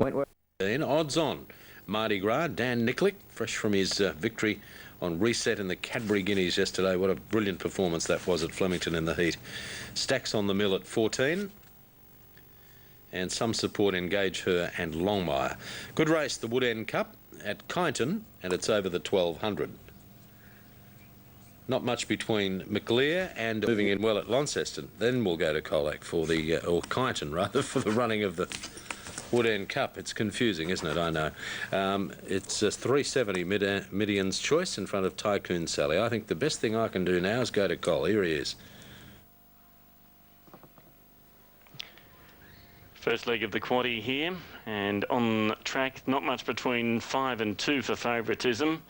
Wentworth. In odds on Mardi Gras, Dan Nicklick, fresh from his victory on reset in the Cadbury Guineas yesterday. What a brilliant performance that was at Flemington in the heat. Stacks on the mill at 14. And some support Engage Her and Longmire. Good race, the Wood End Cup at Kyneton, and it's over the 1200. Not much between McLear and moving in well at Launceston. Then we'll go to Colac for the, or Kyneton rather, for the running of the Wood End Cup. It's confusing, isn't it? I know. It's 370 Midian's Choice in front of Tycoon Sally. I think the best thing I can do now is go to Col. Here he is. First leg of the quaddie here, and on track, not much between 5 and 2 for favouritism.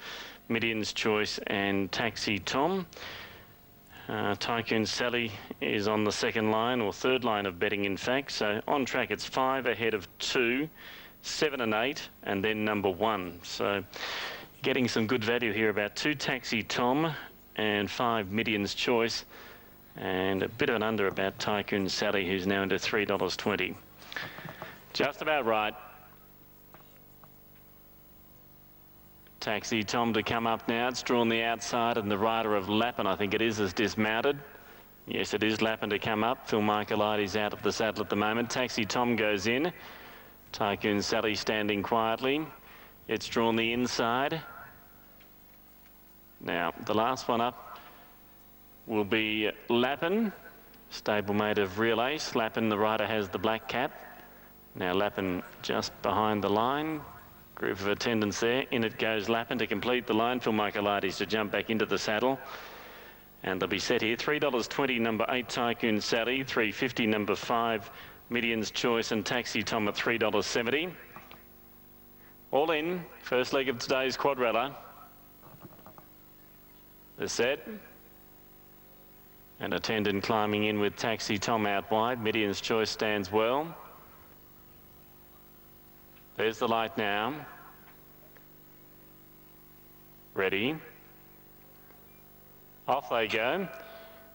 Midian's Choice and Taxi Tom. Tycoon Sally is on the second line, or third line of betting in fact. So on track it's 5 ahead of 2, 7 and 8, and then number 1. So getting some good value here about 2 Taxi Tom and 5 Midian's Choice, and a bit of an under about Tycoon Sally, who's now into $3.20. Just about right. Taxi Tom to come up now. It's drawn the outside, and the rider of Lappin, I think it is dismounted. Yes, it is Lappin to come up. Phil Michaelides out of the saddle at the moment. Taxi Tom goes in. Tycoon Sally standing quietly. It's drawn the inside. Now, the last one up will be Lappin, stablemate of Real Ace. Lappin, the rider, has the black cap. Now Lappin just behind the line. Group of attendants there. In it goes Lappin to complete the line. Phil Michaelides to jump back into the saddle. And they'll be set here. $3.20, number 8, Tycoon Sally. $3.50, number 5, Midian's Choice, and Taxi Tom at $3.70. All in. First leg of today's quadrella. The set. An attendant climbing in with Taxi Tom out wide. Midian's Choice stands well. There's the light now. Ready. Off they go.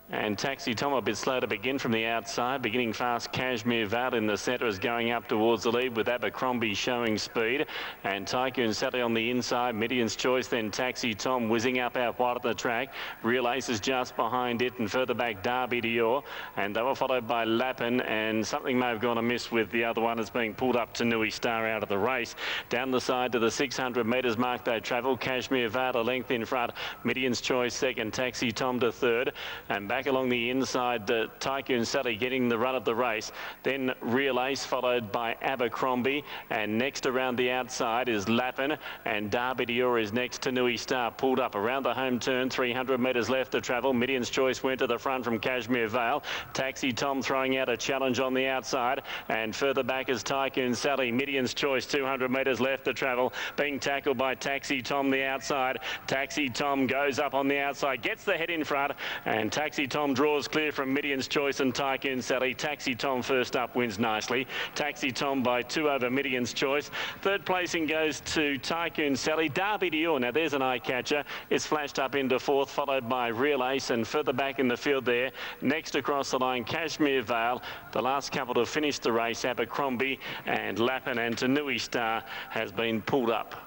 And Taxi Tom a bit slow to begin from the outside. Beginning fast, Cashmere Vale in the centre is going up towards the lead with Abercrombie showing speed. And Tycoon Sally on the inside. Midian's Choice, then Taxi Tom whizzing up out wide of the track. Real Ace is just behind it, and further back Derby Dior. And they were followed by Lappin, and something may have gone amiss with the other one. It's being pulled up to Nui Star out of the race. Down the side to the 600 metres mark they travel. Cashmere Vale a length in front. Midian's Choice second. Taxi Tom to third. And back along the inside, Tycoon Sally getting the run of the race. Then Real Ace followed by Abercrombie, and next around the outside is Lappin, and Derby Dior is next to Nui Star. Pulled up around the home turn, 300 metres left to travel. Midian's Choice went to the front from Cashmere Vale. Taxi Tom throwing out a challenge on the outside, and further back is Tycoon Sally. Midian's Choice, 200 metres left to travel, being tackled by Taxi Tom the outside. Taxi Tom goes up on the outside, gets the head in front, and Taxi Tom draws clear from Midian's Choice and Tycoon Sally. Taxi Tom first up wins nicely. Taxi Tom by 2 over Midian's Choice. Third placing goes to Tycoon Sally. Derby Dior, now there's an eye catcher. It's flashed up into fourth, followed by Real Ace, and further back in the field there, next across the line, Cashmere Vale. The last couple to finish the race, Abercrombie and Lappin, and Tanui Star has been pulled up.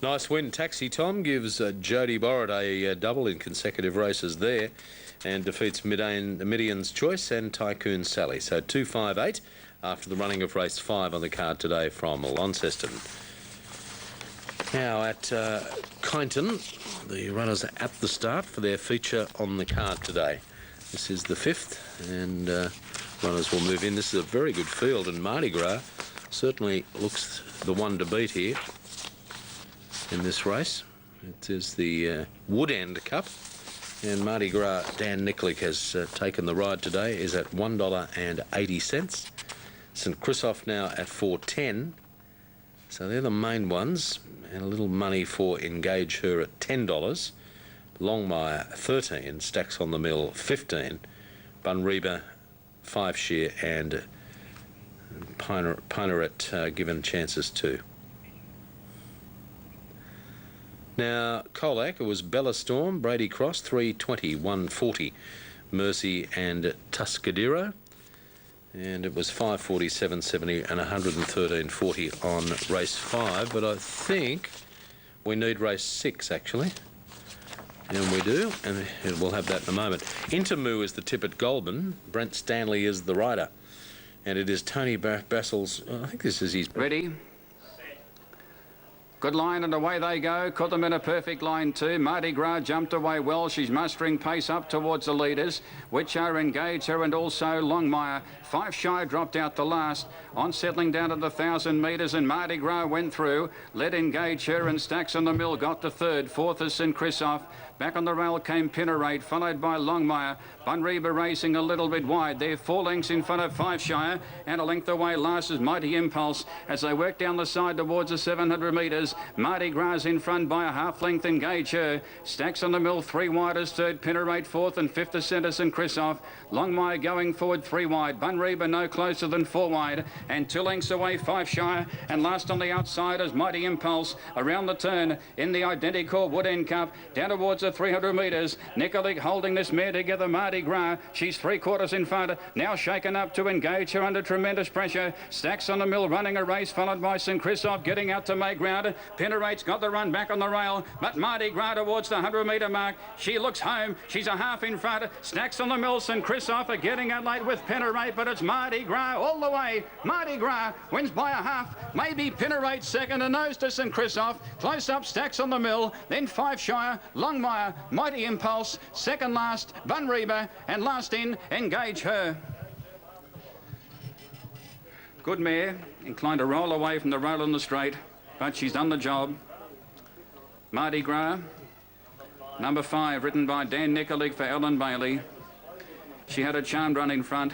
Nice win. Taxi Tom gives Jody Borrett a double in consecutive races there, and defeats Midian's Choice and Tycoon Sally. So 2-5-8 after the running of race 5 on the card today from Launceston. Now at Kyneton, the runners are at the start for their feature on the card today. This is the 5th, and runners will move in. This is a very good field, and Mardi Gras certainly looks the one to beat here in this race. It is the Wood End Cup, and Mardi Gras Dan Nicklick has taken the ride today, is at $1.80. St Christoph now at $4.10. So they're the main ones, and a little money for Engage Her at $10. Longmire 13, Stacks on the Mill 15, Bunreba 5 share, and Pineret given chances too. Now, Colac, it was Bella Storm, Brady Cross, 320, 140, Mercy and Tuscadero. And it was 5:47.70 and 113.40 on race 5. But I think we need race 6, actually. And we do, and we'll have that in a moment. Intermoo is the tip at Goulburn. Brent Stanley is the rider. And it is Tony Bassel's, I think this is his... Ready? Good line and away they go. Caught them in a perfect line too. Mardi Gras jumped away well. She's mustering pace up towards the leaders, which are Engage Her and also Longmire. 5 Shy dropped out the last. On settling down to the 1,000 metres and Mardi Gras went through. Led Engage Her and Stacks on the Mill got to third. Fourth is St. Christoph. Back on the rail came Pinnerate, followed by Longmire. Bunreba racing a little bit wide. They're 4 lengths in front of 5 Shire, and a length away last is Mighty Impulse as they work down the side towards the 700 metres. Mardi Gras in front by a half length. Engage Her. Stacks on the Mill 3 wide as third. Pinnerate fourth, and fifth is centre St. Christoph. Longmire going forward 3 wide. Bunreba no closer than 4 wide, and 2 lengths away 5 Shire, and last on the outside is Mighty Impulse. Around the turn in the identical Wood End Cup down towards the 300 metres. Nicolic holding this mare together. Mardi Gras, she's 3/4 in front, now shaken up to Engage Her under tremendous pressure. Stacks on the Mill running a race, followed by St. Christoph getting out to make ground. Pinnerate's got the run back on the rail, but Mardi Gras towards the 100-metre mark. She looks home, she's a half in front. Stacks on the Mill, St. Christoph are getting out late with Pinnerate, but it's Mardi Gras all the way. Mardi Gras wins by a half, maybe Pinnerate second, and nose to St. Christoph. Close up Stacks on the Mill, then 5 Shire, Longmire, Mighty Impulse, second last, Bunreba, and last in, Engage Her. Good mare, inclined to roll away from the rail on the straight, but she's done the job. Mardi Gras, number 5, written by Dan Nicolic for Ellen Bailey. She had a charmed run in front.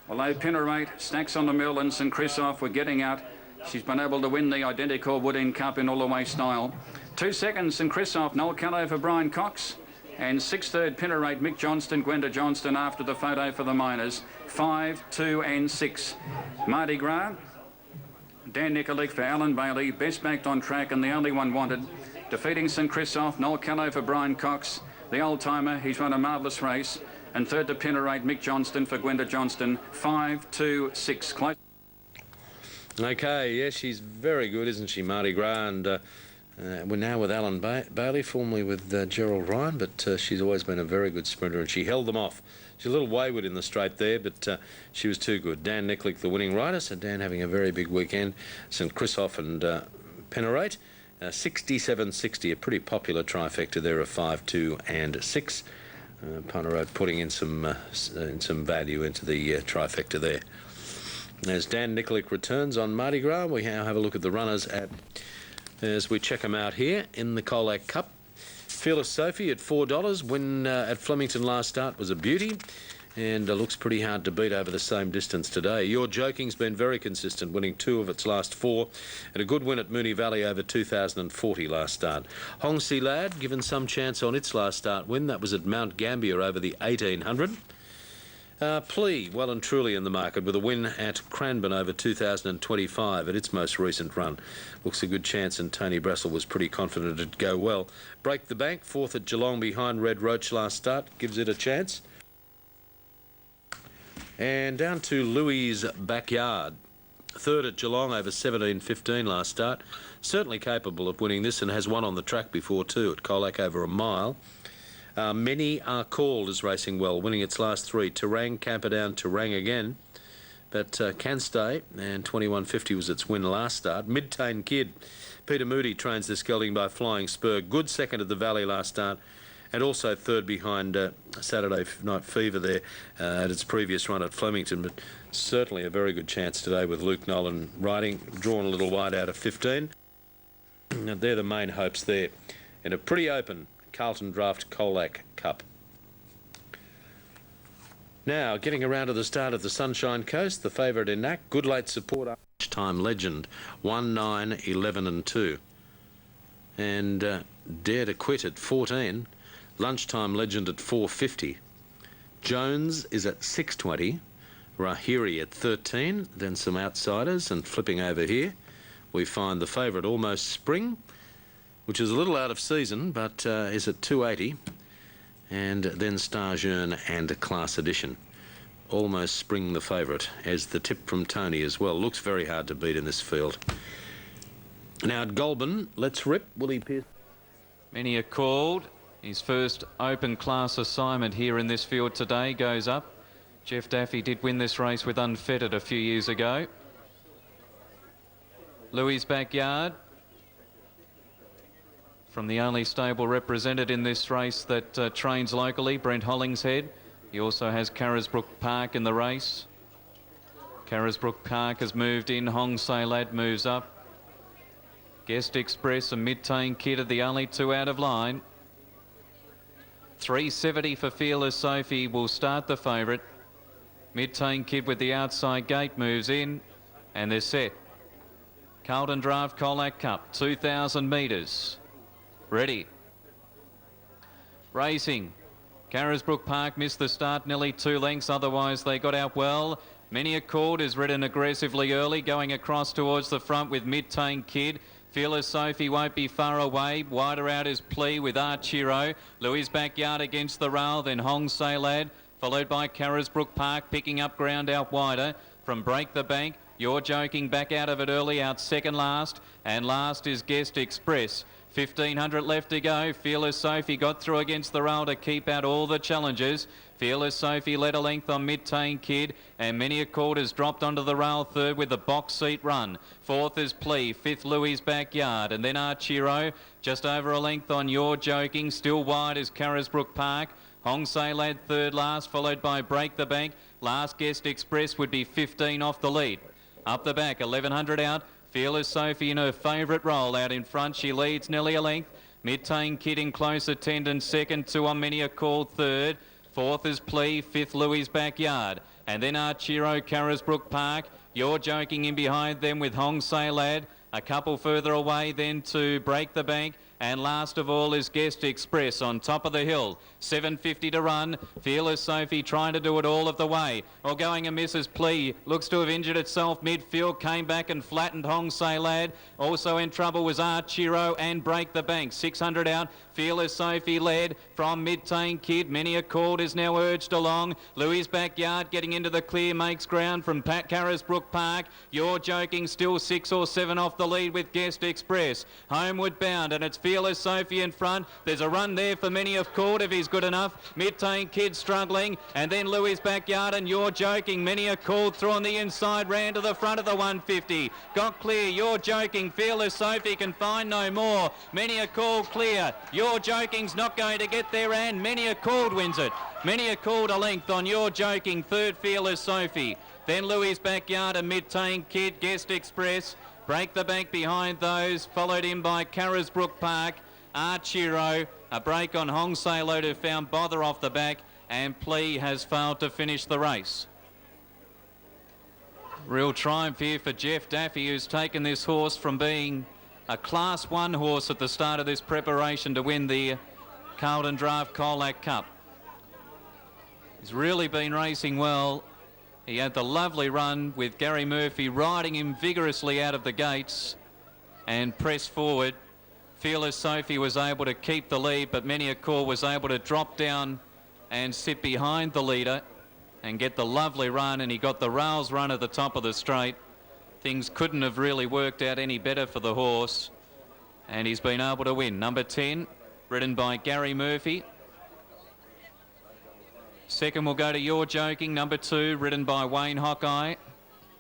Although Pinnerate, Stacks on the Mill and St. Christoph were getting out, she's been able to win the identical Wood End Cup in all-the-way style. 2 seconds, St. Christoph, Noel Callow for Brian Cox. And 6th, 3rd, Pinnerate, Mick Johnston, Gwenda Johnston after the photo for the minors. 5, 2 and 6. Mardi Gras, Dan Nicolic for Alan Bailey, best backed on track and the only one wanted. Defeating St. Christoph, Noel Callow for Brian Cox. The old-timer, he's run a marvellous race. And 3rd to Pinnerate, Mick Johnston for Gwenda Johnston. 5, 2, 6. Close. Okay, yeah, she's very good, isn't she, Mardi Gras? And we're now with Alan Bailey, formerly with Gerald Ryan, but she's always been a very good sprinter, and she held them off. She's a little wayward in the straight there, but she was too good. Dan Nicolic, the winning rider, so Dan having a very big weekend. St. Christoph and Pinnerate, 67.60, a pretty popular trifecta there of 5, 2 and 6. Pinnerate putting in some value into the trifecta there. As Dan Nicolic returns on Mardi Gras, we now have a look at the runners as we check them out here in the Colac Cup. Fearless Sophie at $4. Win at Flemington last start was a beauty, and looks pretty hard to beat over the same distance today. Your Joking's been very consistent, winning 2 of its last 4, and a good win at Moonee Valley over 2,040 last start. Hongsey Lad given some chance on its last start win. That was at Mount Gambier over the 1,800. Plea, well and truly in the market with a win at Cranbourne over 2025 at its most recent run. Looks a good chance, and Tony Brassel was pretty confident it'd go well. Break the Bank, 4th at Geelong behind Red Roach last start, gives it a chance. And down to Louis' Backyard, 3rd at Geelong over 17.15 last start. Certainly capable of winning this, and has won on the track before too at Colac over a mile. Many Are Called is racing well, winning its last 3. Terang, Camperdown, Terang again, but can stay, and 21.50 was its win last start. Mid-Tane Kid, Peter Moody trains this gelding by Flying Spur. Good second at the Valley last start, and also 3rd behind Saturday Night Fever there at its previous run at Flemington, but certainly a very good chance today with Luke Nolan riding, drawn a little wide out of 15. And they're the main hopes there in a pretty open Carlton Draft Colac Cup. Now, getting around to the start of the Sunshine Coast, the favourite in NAC, good late support, Lunchtime Legend, 1, 9, 11 and 2. And Dare to Quit at 14, Lunchtime Legend at 4.50. Jones is at 6.20, Rahiri at 13, then some outsiders, and flipping over here, we find the favourite Almost Spring, which is a little out of season, but is at 2.80, and then Starjearn and Class Edition. almost spring the favourite, as the tip from Tony as well. Looks very hard to beat in this field. Now at Goulburn, let's rip. Willie Pearce. Many are called. His first open class assignment here in this field today goes up. Jeff Daffy did win this race with Unfettered a few years ago. Louis' Backyard, from the only stable represented in this race that trains locally, Brent Hollingshead. He also has Carisbrook Park in the race. Carisbrook Park has moved in. Hong Say Lad moves up. Guest Express and Mid-Tane Kid are the only two out of line. 370 for Fearless Sophie will start the favourite. Mid-Tane Kid with the outside gate moves in, and they're set. Carlton Draft Colac Cup, 2,000 metres. Ready. Racing. Carisbrook Park missed the start nearly 2 lengths, otherwise they got out well. Many a Chord is ridden aggressively early, going across towards the front with Mid-Tane Kid. Fearless Sophie won't be far away. Wider out is Plea with Archiro. Louis' Backyard against the rail, then Hong Say Lad, followed by Carisbrook Park, picking up ground out wider. From Break the Bank, You're Joking back out of it early, out second last, and last is Guest Express. 1,500 left to go. Fearless Sophie got through against the rail to keep out all the challengers. Fearless Sophie led a length on Mid-Tane Kid, and Many a Chord has dropped onto the rail third with the box seat run. Fourth is Plea, fifth Louis' Backyard, and then Archiro just over a length on You're Joking. Still wide is Carisbrook Park. Hong Say Lad third last, followed by Break the Bank. Last Guest Express would be 15 off the lead. Up the back, 1,100 out. Fearless Sophie in her favourite role out in front. She leads nearly a length. Mid-Tane Kid in close attendance second. Two on Many a Chord third. Fourth is Plea. Fifth Louis' Backyard. And then Archiro, Carisbrook Park. You're Joking in behind them with Hong Say Lad. A couple further away then to Break the Bank. And last of all is Guest Express on top of the hill. 7.50 to run. Fearless Sophie trying to do it all of the way. Or going a Mrs. Plea. Looks to have injured itself midfield. Came back and flattened Hong Say Lad. Also in trouble was Archiro and Break the Bank. 600 out. Fearless Sophie led from Mid-Tane Kid. Many a Chord is now urged along. Louis' Backyard getting into the clear makes ground from Carisbrook Park. You're Joking still 6 or 7 off the lead with Guest Express. Homeward bound, and it's Fearless Sophie in front. There's a run there for Many a Chord if he's good enough. Mid-Tane Kid struggling, and then Louis' Backyard and You're Joking. Many a Chord through on the inside, ran to the front of the 150. Got clear, You're Joking. Fearless Sophie can find no more. Many a Chord clear. You're Joking's not going to get there, and Many a Chord wins it. Many a Chord a length on You're Joking. Third Fearless Sophie. Then Louis' Backyard and Mid-Tane Kid. Guest Express. Break the Bank behind those, followed in by Carisbrook Park. Archiro, a break on Hong Say Lad who found bother off the back, and Plea has failed to finish the race. Real triumph here for Jeff Daffy, who's taken this horse from being a Class 1 horse at the start of this preparation to win the Carlton Draft Colac Cup. He's really been racing well. He had the lovely run with Gary Murphy riding him vigorously out of the gates and pressed forward. Fearless Sophie was able to keep the lead, but Many a Chord was able to drop down and sit behind the leader and get the lovely run, and he got the rails run at the top of the straight. Things couldn't have really worked out any better for the horse, and he's been able to win. Number 10, ridden by Gary Murphy. Second will go to You're Joking. Number 2, ridden by Wayne Hawkeye.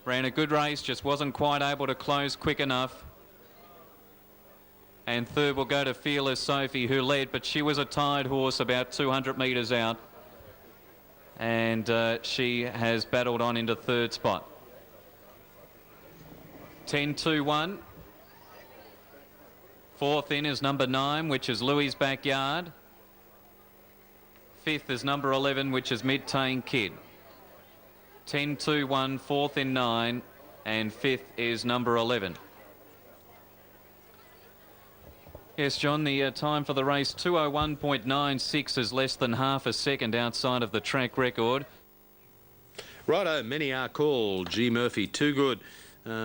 Ran a good race, just wasn't quite able to close quick enough. And third will go to Fearless Sophie, who led, but she was a tired horse about 200 metres out. And she has battled on into third spot. 10-2-1. Fourth in is number 9, which is Louis' Backyard. Fifth is number 11, which is Mid-Tane Kid. 10-2-1, fourth in 9, and fifth is number 11. Yes, John, the time for the race, 2:01.96, is less than half a second outside of the track record. Righto, Many are called. G. Murphy, too good.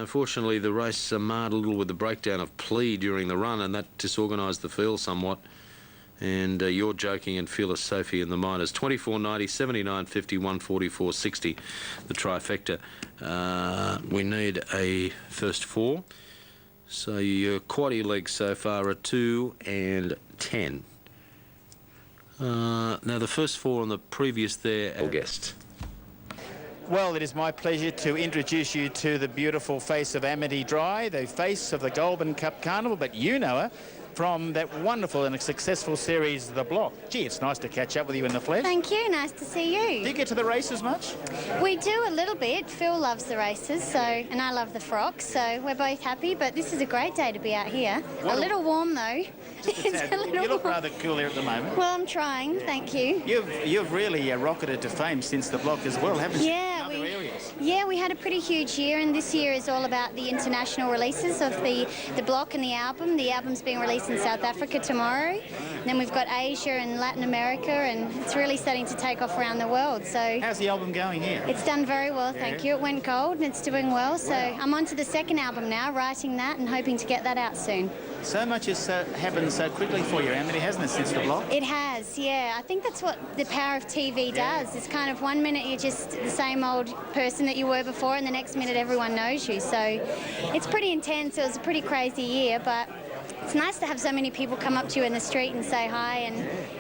Fortunately, the race marred a little with the breakdown of Plea during the run, and that disorganised the field somewhat. And You're Joking and Fearless Sophie in the minors. 24.90, 79.50, 144.60, the trifecta. We need a first four. So your quaddy legs so far are 2 and 10. Now the first four on the previous there, guest. Well, it is my pleasure to introduce you to the beautiful face of Amity Dry, the face of the Goulburn Cup Carnival, but you know her from that wonderful and successful series, The Block. Gee, it's nice to catch up with you in the flesh. Thank you, nice to see you. Do you get to the races much? We do a little bit. Phil loves the races, and I love the frocks, so we're both happy, but this is a great day to be out here. A little warm though. You look rather cool here at the moment. Well, I'm trying, thank you. You've really rocketed to fame since The Block as well, haven't you? Yeah, in other areas. Yeah, we had a pretty huge year, and this year is all about the international releases of the Block and the album. The album's being released in South Africa tomorrow. Then we've got Asia and Latin America, and it's really starting to take off around the world. So how's the album going here? It's done very well, thank you. It went gold and it's doing well. So I'm on to the second album now, writing that and hoping to get that out soon. So much has happened so quickly for you, Amity, hasn't it, since The Block? It has, yeah. I think that's what the power of TV does. It's kind of 1 minute you're just the same old person that you were before, and the next minute everyone knows you. So it's pretty intense. It was a pretty crazy year, but it's nice to have so many people come up to you in the street and say hi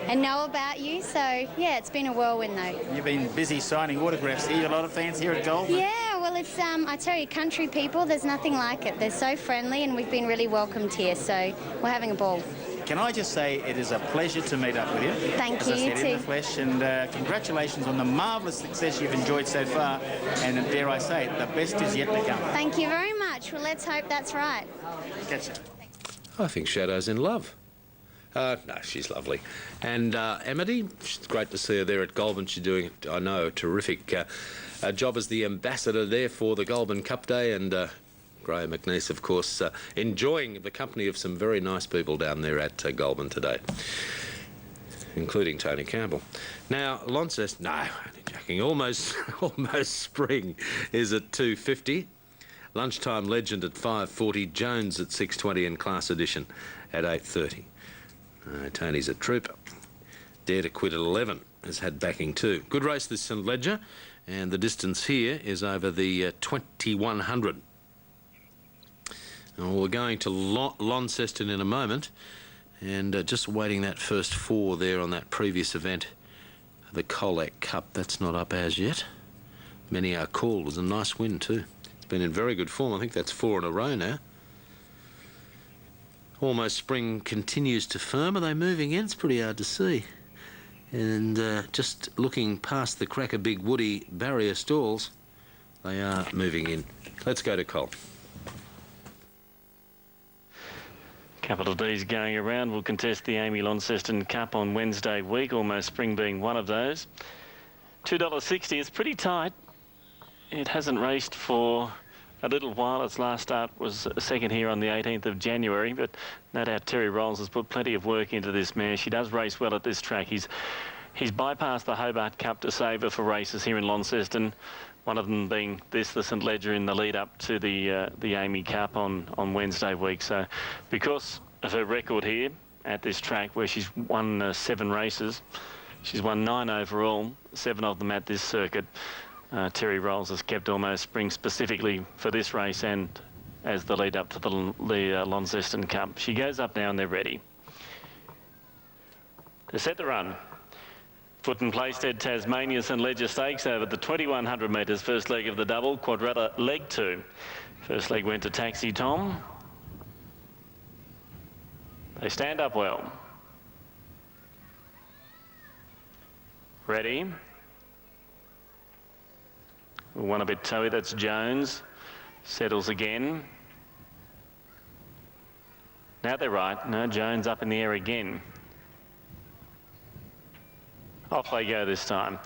and know about you. So, yeah, it's been a whirlwind, though. You've been busy signing autographs here. A lot of fans here at Goulburn. Yeah, well, it's, I tell you, country people, there's nothing like it. They're so friendly, and we've been really welcomed here, so we're having a ball. Can I just say it is a pleasure to meet up with you. Thank you. You As I said, too. in the flesh, and congratulations on the marvellous success you've enjoyed so far. And dare I say it, the best is yet to come. Thank you very much. Well, let's hope that's right. Catch you. I think Shadow's in love. No, she's lovely. And Amity, it's great to see her there at Goulburn. She's doing, I know, a terrific job as the ambassador there for the Goulburn Cup Day. And Graham McNeese, of course, enjoying the company of some very nice people down there at Goulburn today, including Tony Campbell. Now, Launceston, no, only joking, almost spring is at 2:50. Lunchtime Legend at 5:40, Jones at 6:20, and Class Edition at 8:30. Tony's a trooper. Dare to Quit at 11 has had backing too. Good race this St Ledger, and the distance here is over the 2100. Now, we're going to Launceston in a moment, and just waiting that first four there on that previous event, the Colac Cup. That's not up as yet. Many Are Called was a nice win too. Been in very good form. I think that's 4 in a row now. Almost Spring continues to firm. Are they moving in? It's pretty hard to see. And just looking past the Cracker Big Woody barrier stalls, they are moving in. Let's go to Col. Capital D's going around will contest the Amy Launceston Cup on Wednesday week, Almost Spring being one of those. $2.60 is pretty tight. It hasn't raced for a little while. Its last start was second here on the 18th of January, but no doubt Terry Rolls has put plenty of work into this mare. She does race well at this track. He's bypassed the Hobart Cup to save her for races here in Launceston, one of them being the St Ledger in the lead up to the Amy Cup on Wednesday week. So because of her record here at this track, where she's won 7 races, she's won 9 overall, 7 of them at this circuit. Terry Rolls has kept Almost Spring specifically for this race and as the lead up to the Launceston Cup. She goes up now and they're ready. To set the run, Foot and Playstead Tasmania St Ledger Stakes over the 2100 metres, first leg of the double, Quadrata leg 2. First leg went to Taxi Tom. They stand up well. Ready. One a bit toey, that's Jones. Settles again. Now they're right. No, Jones up in the air again. Off they go this time.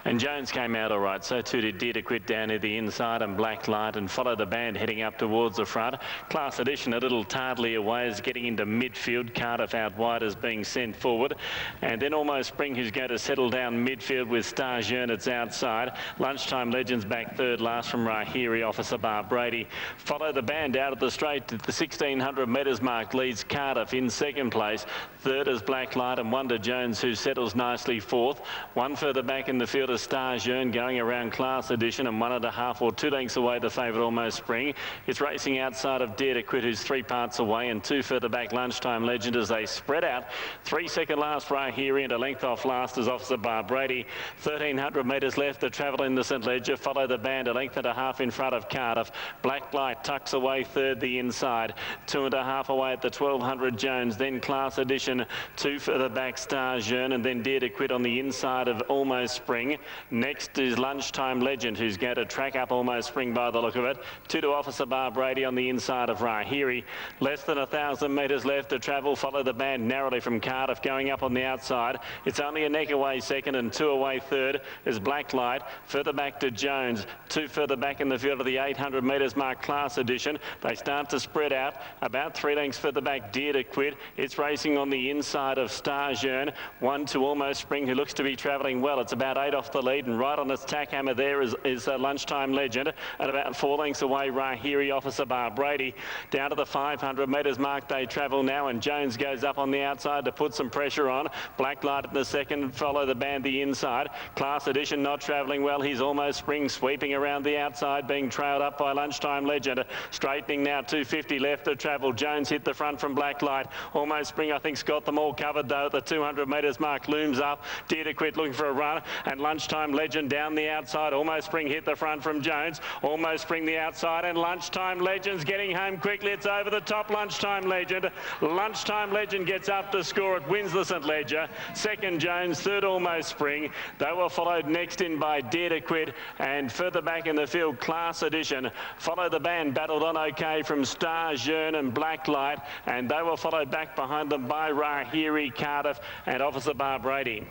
And Jones came out all right. So too did Dear to Quit down near the inside, and Black Light, and Follow the Band heading up towards the front. Class Edition a little tardily away is getting into midfield. Cardiff out wide is being sent forward. And then Almost Spring, who's going to settle down midfield with Star Jearn, it's outside. Lunchtime Legends back third last from Rahiri, Officer Bar Brady. Follow the Band out of the straight at the 1600 metres mark leads Cardiff in second place. Third is Black Light and Wonder Jones, who settles nicely fourth. One further back in the field is Star Jearn going around Class Edition, and 1.5 or 2 lengths away the favourite Almost Spring. It's racing outside of Dare to Quit, who's 3 parts away, and 2 further back Lunchtime Legend as they spread out. 3 second last Rahiri, and a length off last is Officer Bar Brady. 1300 metres left to travel in the St Ledger. Follow the Band a length and a half in front of Cardiff. Black Light tucks away third the inside. 2.5 away at the 1200 Jones. Then Class Edition, 2 further back Star Jearn, and then Dare to Quit on the inside of Almost Spring. Next is Lunchtime Legend, who's going to track up Almost Spring by the look of it. 2 to Officer Bar Brady on the inside of Rahiri. Less than 1,000 metres left to travel. Follow the Band narrowly from Cardiff going up on the outside. It's only a neck away second and 2 away third is Black Light. Further back to Jones. 2 further back in the field of the 800 metres mark Class Edition. They start to spread out. About 3 lengths further back Dare to Quit. It's racing on the inside of Star Jearn. 1 to Almost Spring, who looks to be travelling well. It's about 8 off the lead, and right on its tack hammer there is Lunchtime Legend. At about 4 lengths away Rahiri, Officer Bar Brady. Down to the 500 metres mark they travel now, and Jones goes up on the outside to put some pressure on. Black Light in the second. Follow the Band the inside. Class Edition not travelling well. He's Almost Spring sweeping around the outside, being trailed up by Lunchtime Legend. Straightening now, 250 left to travel. Jones hit the front from Black Light. Almost Spring, I think's got them all covered though. At the 200 metres mark looms up. Dare to Quit looking for a run, and Lunchtime Legend down the outside. Almost Spring hit the front from Jones. Almost Spring the outside, and Lunchtime Legend's getting home quickly. It's over the top. Lunchtime Legend. Lunchtime Legend gets up to score. It wins the St Ledger. Second Jones, third Almost Spring. They were followed next in by Dare to Quit, and further back in the field Class Edition. Follow the Band battled on okay from Star Jearn and Black Light, and they were followed back behind them by Rahiri, Cardiff and Officer Bar Brady.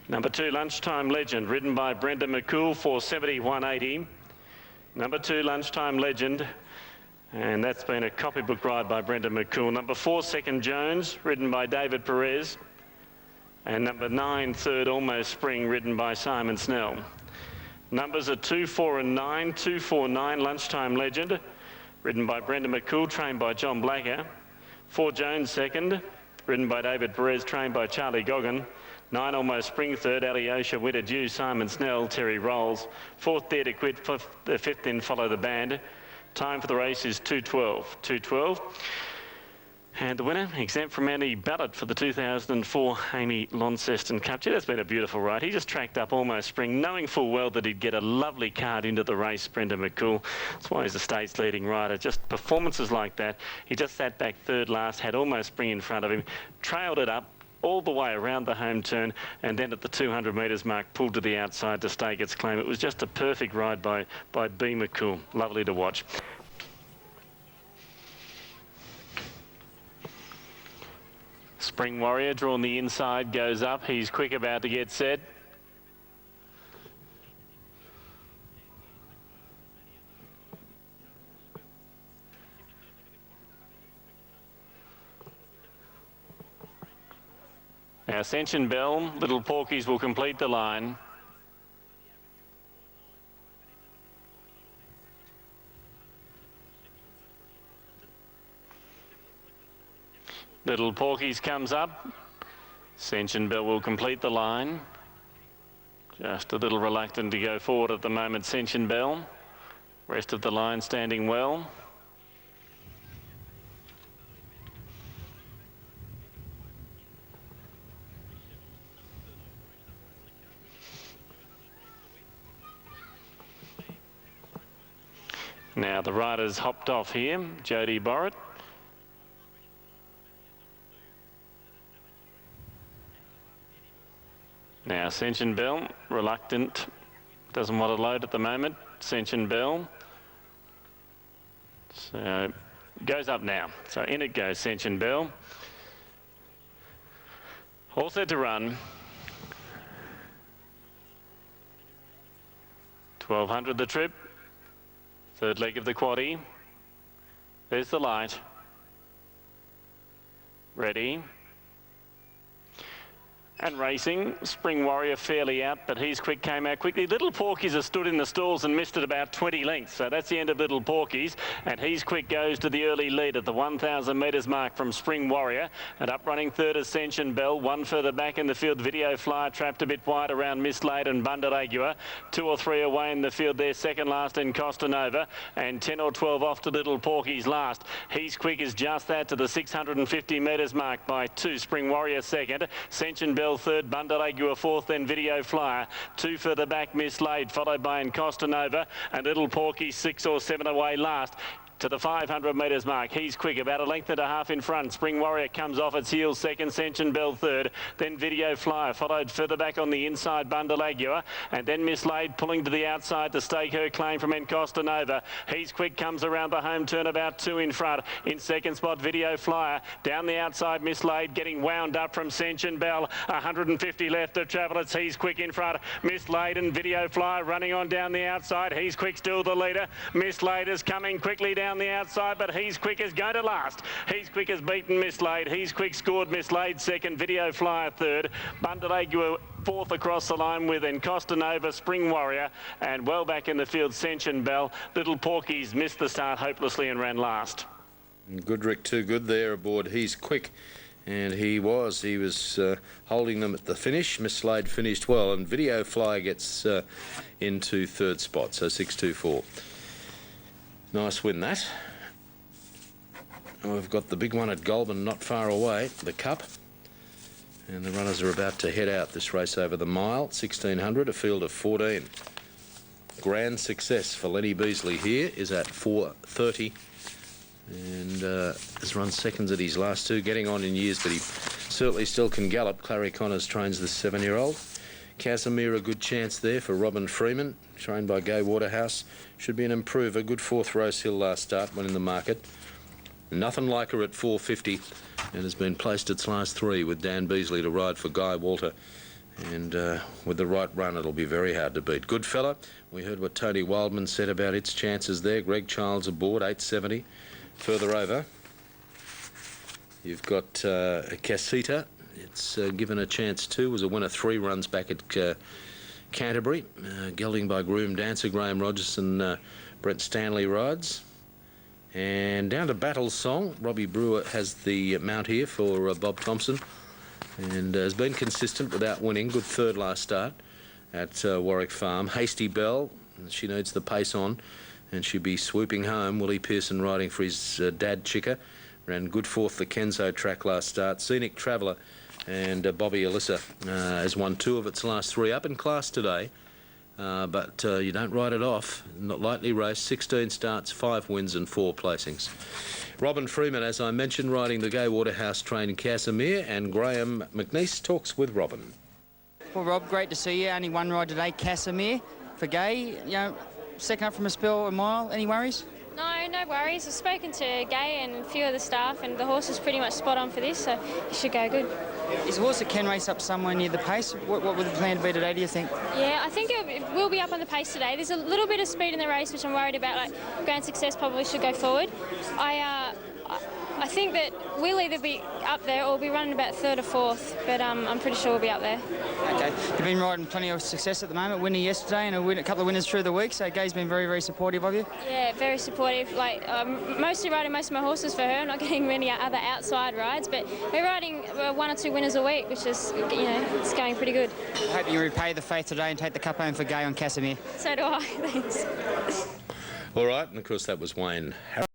Number 2, Lunchtime Legend, ridden by Brenda McCool for 71.80. Number 2, Lunchtime Legend, and that's been a copybook ride by Brenda McCool. Number 4, Second Jones, ridden by David Perez. And number 9, Third Almost Spring, ridden by Simon Snell. Numbers are 2, 4 and 9. 2, 4, 9, Lunchtime Legend, ridden by Brenda McCool, trained by John Blacker. 4 Jones second, ridden by David Perez, trained by Charlie Goggin. 9 Almost Spring third, Alyosha Witter Dew, Simon Snell, Terry Rolls. 4th Dare to Quit, 5th in Follow the Band. Time for the race is 2:12. 2:12. And the winner, exempt from any ballot for the 2004 Amy Launceston Cup. Gee, that's been a beautiful ride. He just tracked up Almost Spring, knowing full well that he'd get a lovely card into the race, Brenda McCool. That's why he's the state's leading rider. Just performances like that. He just sat back third last, had Almost Spring in front of him, trailed it up all the way around the home turn, and then at the 200 metres mark, pulled to the outside to stake its claim. It was just a perfect ride by B. McCool. Lovely to watch. Spring Warrior drawn the inside, goes up. He's quick about to get set. Now Ascension Bell, Little Porkies will complete the line. Little Porkies comes up. Ascension Bell will complete the line. Just a little reluctant to go forward at the moment, Ascension Bell. Rest of the line standing well. Now the riders hopped off here. Jodie Borrett. Now Ascension Bell, reluctant, doesn't want to load at the moment. Ascension Bell. So goes up now. So in it goes Ascension Bell. All set to run. 1200 the trip. Third leg of the quaddie. There's the light. Ready. And racing, Spring Warrior fairly out, but He's Quick came out quickly. Little Porkies have stood in the stalls and missed it about 20 lengths. So that's the end of Little Porkies. And He's Quick goes to the early lead at the 1,000 metres mark from Spring Warrior. And up running third, Ascension Bell. One further back in the field, Video Flyer trapped a bit wide around Mislaid and Bundaragua. 2 or 3 away in the field there, second last in Costa Nova. And 10 or 12 off to Little Porkies last. He's Quick is just that to the 650 metres mark by 2. Spring Warrior second. Ascension Bell third, Bundaragua fourth, then Video Flyer. 2 further back, Mislaid, followed by Costa Nova, and Little Porky 6 or 7 away last. To the 500 metres mark. He's Quick, about a length and a half in front. Spring Warrior comes off its heels second, Ascension Bell third, then Video Flyer, followed further back on the inside, Bundaragua, and then Mislaid pulling to the outside to stake her claim from Costa Nova. He's Quick comes around the home turn, about 2 in front. In second spot, Video Flyer. Down the outside, Mislaid getting wound up from Ascension Bell. 150 left to travel. It's He's Quick in front. Mislaid and Video Flyer running on down the outside. He's Quick still the leader. Mislaid is coming quickly down the outside, but He's Quick is going to last. He's Quick has beaten Mislaid. He's Quick scored Mislaid second, Video Flyer third, Bundaragua fourth across the line with Costa Nova, Spring Warrior, and well back in the field, Ascension Bell. Little Porkies missed the start hopelessly and ran last. Goodrick too good there aboard He's Quick. And he was holding them at the finish. Mislaid finished well, and Video Flyer gets into third spot, so 6-2-4. Nice win that. We've got the big one at Goulburn not far away, the Cup. And the runners are about to head out this race over the mile. 1,600, a field of 14. Grand success for Lenny Beasley here is at 4:30. And has run seconds at his last 2, getting on in years, but he certainly still can gallop. Clary Connors trains the 7-year-old. Casimir, a good chance there for Robin Freeman, trained by Gay Waterhouse. Should be an improver. Good 4th Rose Hill last start, went in the market. Nothing like her at 4:50, and has been placed its last 3 with Dan Beasley to ride for Guy Walter. And with the right run, it'll be very hard to beat. Good fella. We heard what Tony Wildman said about its chances there. Greg Childs aboard, 870. Further over, you've got Casita. It's given a chance too. Was a winner 3 runs back at Canterbury. Gelding by Groom Dancer, Graham Rogers and Brent Stanley rides. And down to Battle Song. Robbie Brewer has the mount here for Bob Thompson, and has been consistent without winning. Good 3rd last start at Warwick Farm. Hasty Bell, she needs the pace on, and she'll be swooping home. Willie Pearson riding for his dad Chicker. Ran good 4th the Kenzo track last start. Scenic Traveller and Bobby Alyssa has won 2 of its last 3 up in class today. But you don't write it off. Not lightly raced. 16 starts, 5 wins and 4 placings. Robin Freeman, as I mentioned, riding the Gay Waterhouse trained Casimir, and Graham McNeese talks with Robin. Well, Rob, great to see you. Only one ride today, Casimir for Gay. You know, second up from a spell, a mile. Any worries? No worries. I've spoken to Gay and a few of the staff, and the horse is pretty much spot on for this, so it should go good. Is a horse that can race up somewhere near the pace? What would the plan be today, do you think? Yeah, I think it will be up on the pace today. There's a little bit of speed in the race, which I'm worried about. Like, Grand Success probably should go forward. I think that we'll either be up there or be running about 3rd or 4th, but I'm pretty sure we'll be up there. Okay. You've been riding plenty of success at the moment, winning yesterday and a couple of winners through the week, so Gay's been very, very supportive of you. Yeah, very supportive. Like, mostly riding most of my horses for her, not getting many other outside rides, but we're riding 1 or 2 winners a week, which is, you know, it's going pretty good. I hope you repay the faith today and take the cup home for Gay on Casimir. So do I, thanks. All right, and of course that was Wayne Harris.